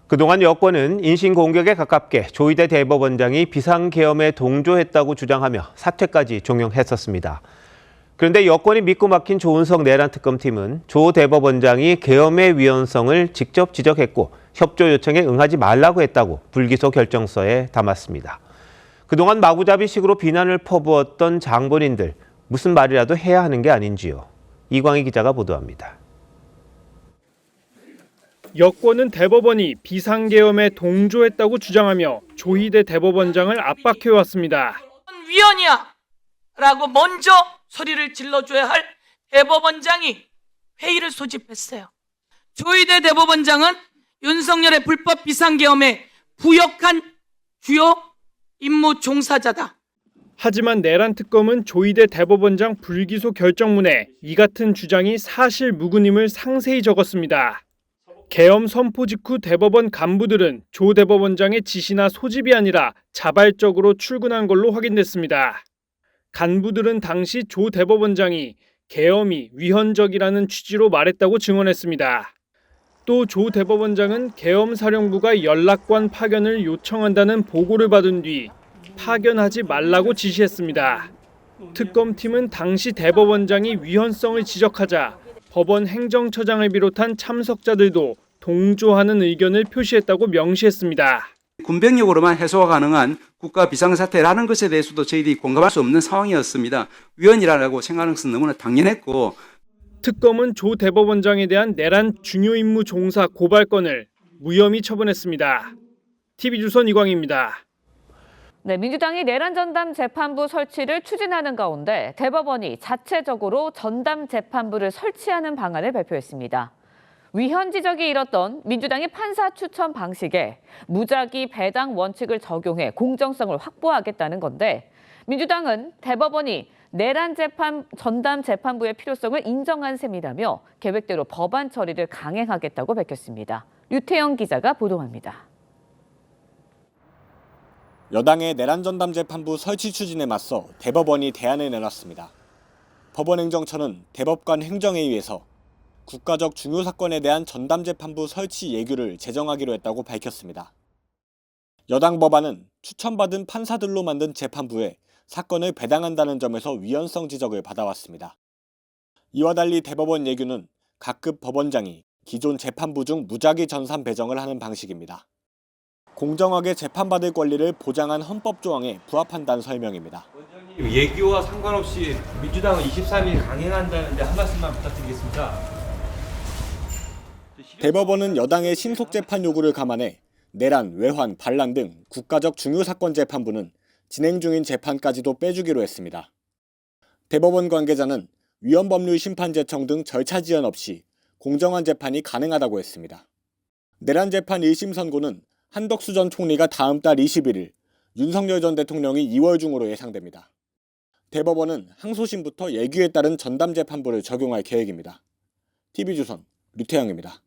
그동안 여권은 인신공격에 가깝게 조희대 대법원장이 비상계엄에 동조했다고 주장하며 사퇴까지 종용했었습니다. 그런데 여권이 믿고 막힌 조은석 내란 특검팀은 조 대법원장이 계엄의 위헌성을 직접 지적했고 협조 요청에 응하지 말라고 했다고 불기소 결정서에 담았습니다. 그동안 마구잡이식으로 비난을 퍼부었던 장본인들, 무슨 말이라도 해야 하는 게 아닌지요. 이광희 기자가 보도합니다. 여권은 대법원이 비상계엄에 동조했다고 주장하며 조희대 대법원장을 압박해왔습니다. 위헌이야 라고 먼저 소리를 질러줘야 할 대법원장이 회의를 소집했어요. 조희대 대법원장은 윤석열의 불법 비상계엄에 부역한 주요 임무 종사자다. 하지만 내란 특검은 조희대 대법원장 불기소 결정문에 이 같은 주장이 사실 무근임을 상세히 적었습니다. 계엄 선포 직후 대법원 간부들은 조 대법원장의 지시나 소집이 아니라 자발적으로 출근한 걸로 확인됐습니다. 간부들은 당시 조 대법원장이 계엄이 위헌적이라는 취지로 말했다고 증언했습니다. 또 조 대법원장은 계엄사령부가 연락관 파견을 요청한다는 보고를 받은 뒤 파견하지 말라고 지시했습니다. 특검팀은 당시 대법원장이 위헌성을 지적하자 법원 행정처장을 비롯한 참석자들도 동조하는 의견을 표시했다고 명시했습니다. 군병력으로만 해소가 가능한 국가 비상사태라는 것에 대해서도 저희들이 공감할 수 없는 상황이었습니다. 위헌이라고 생각하는 것은 너무나 당연했고, 특검은 조 대법원장에 대한 내란 중요 임무 종사 고발건을 무혐의 처분했습니다. TV조선 이광희입니다. 네, 민주당이 내란 전담 재판부 설치를 추진하는 가운데 대법원이 자체적으로 전담 재판부를 설치하는 방안을 발표했습니다. 위헌 지적이 일었던 민주당의 판사 추천 방식에 무작위 배당 원칙을 적용해 공정성을 확보하겠다는 건데, 민주당은 대법원이 내란 전담 재판부의 필요성을 인정한 셈이라며 계획대로 법안 처리를 강행하겠다고 밝혔습니다. 류태영 기자가 보도합니다. 여당의 내란 전담 재판부 설치 추진에 맞서 대법원이 대안을 내놨습니다. 법원행정처는 대법관 행정회의에서 국가적 중요 사건에 대한 전담 재판부 설치 예규를 제정하기로 했다고 밝혔습니다. 여당 법안은 추천받은 판사들로 만든 재판부에 사건을 배당한다는 점에서 위헌성 지적을 받아왔습니다. 이와 달리 대법원 예규는 각급 법원장이 기존 재판부 중 무작위 전산 배정을 하는 방식입니다. 공정하게 재판받을 권리를 보장한 헌법 조항에 부합한다는 설명입니다. 예규와 상관없이 민주당은 23일 강행한다는데 한 말씀만 부탁드리겠습니다. 대법원은 여당의 신속 재판 요구를 감안해 내란, 외환, 반란 등 국가적 중요 사건 재판부는 진행 중인 재판까지도 빼주기로 했습니다. 대법원 관계자는 위헌법률 심판 제청 등 절차 지연 없이 공정한 재판이 가능하다고 했습니다. 내란 재판 1심 선고는 한덕수 전 총리가 다음 달 21일, 윤석열 전 대통령이 2월 중으로 예상됩니다. 대법원은 항소심부터 예규에 따른 전담 재판부를 적용할 계획입니다. TV조선 류태영입니다.